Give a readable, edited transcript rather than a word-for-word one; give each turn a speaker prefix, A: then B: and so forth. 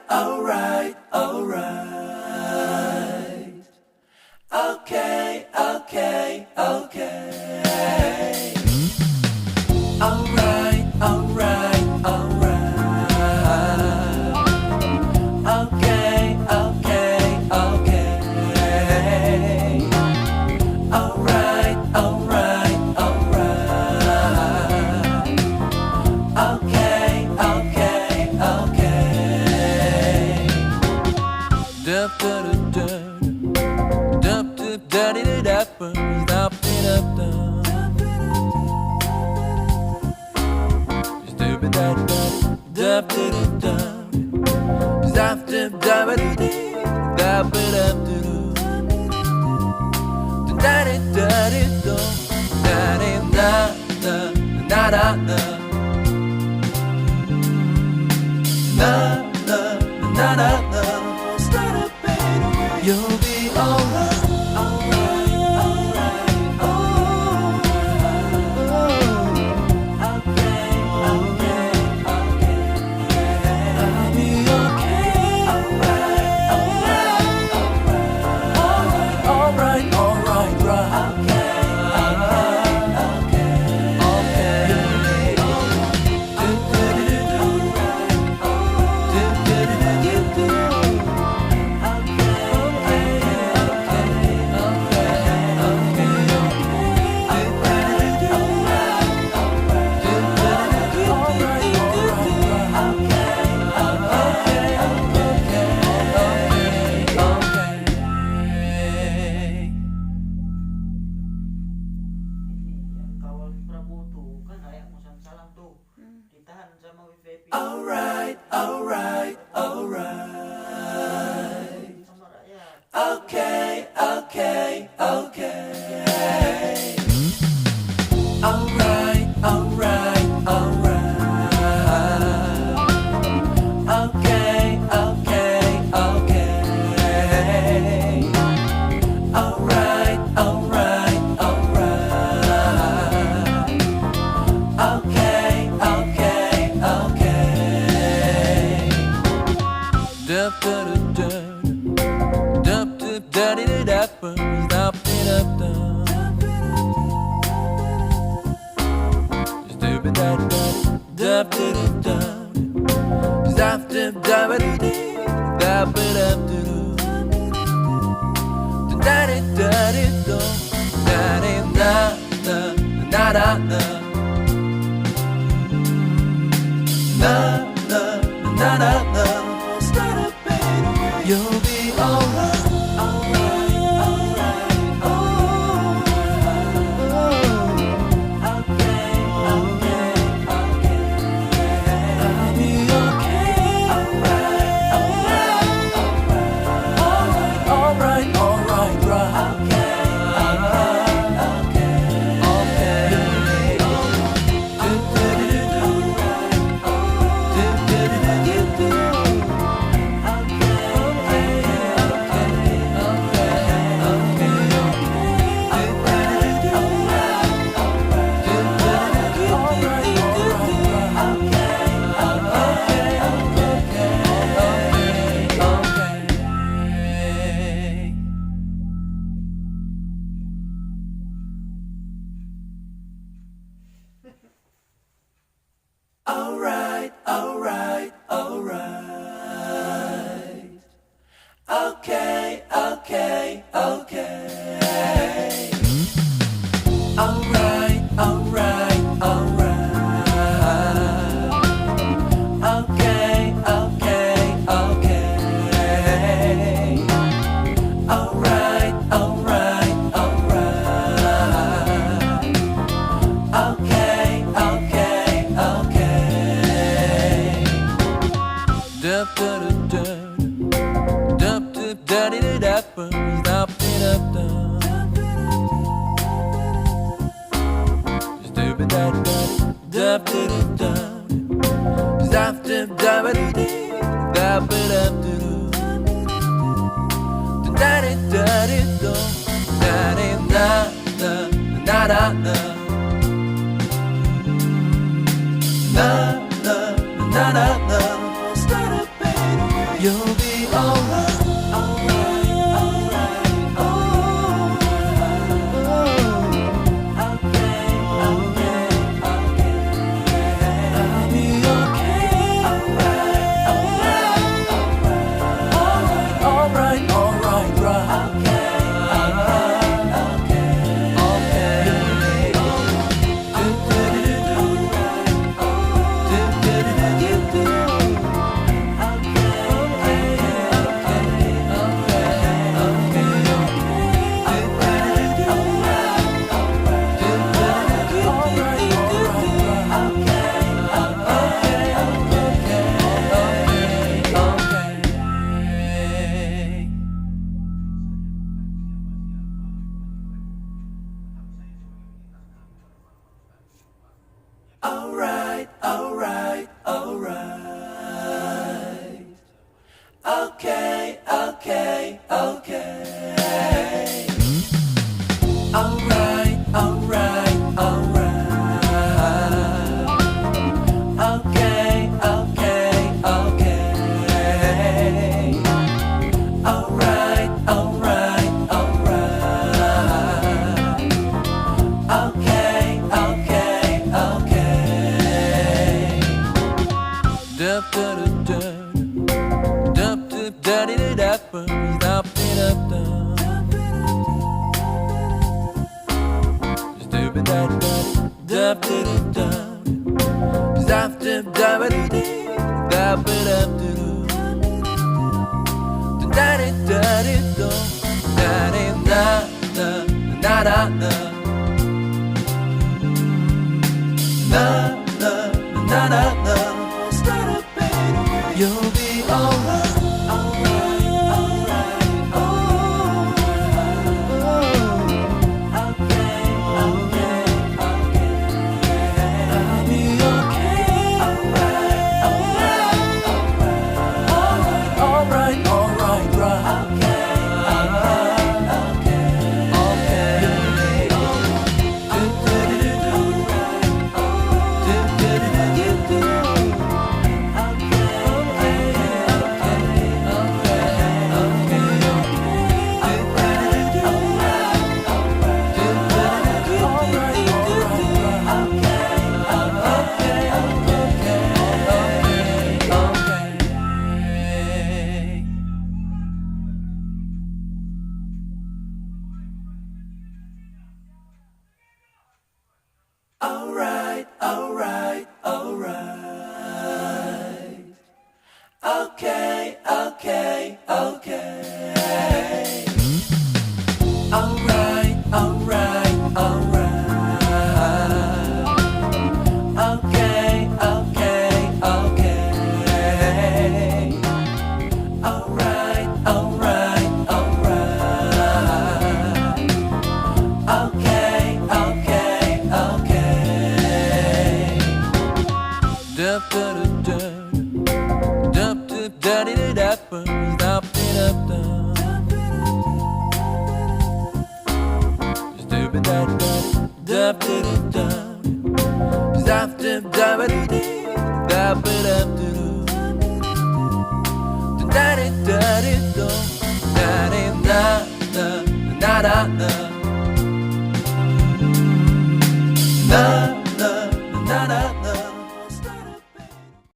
A: Alright, alright, alright. Okay, okay, okay. Alright, alright, alright. Okay, okay, okay. Alright, alright, alright. Okay, okay, okay. Dup dup dup dup dup dup dup dup dup You'll be alright, alright, alright, okay, okay, okay. I'll be okay, alright, alright, alright, alright, alright, right. Alright, alright, alright. Okay, okay, okay. Alright, alright, alright. Okay, okay, okay. Alright, alright, alright. Okay, okay, okay. Dup dup dup dup dup dup dup dup You'll be alright, alright, alright, okay, okay, okay. I'll be okay, alright, alright, alright, alright, right. Alright, alright, alright. Okay, okay, okay. Alright, alright, alright. Okay, okay, okay. Alright, alright, alright. Okay, okay, okay. Dup dup dup dup dup dup dup dup You'll be alright, alright, alright, okay, okay, okay. I'll be okay, alright, alright, alright, alright, alright, right. Okay, okay, okay, okay. Alright, alright, alright. Okay, okay, okay. Alright, alright, alright. Okay, okay, okay. Alright, alright, alright. Okay, okay, okay. Dup da da da, dup da da da da, dup da da. Dup da da, dup da da, dup da da da, dup da da da da da da da da da da.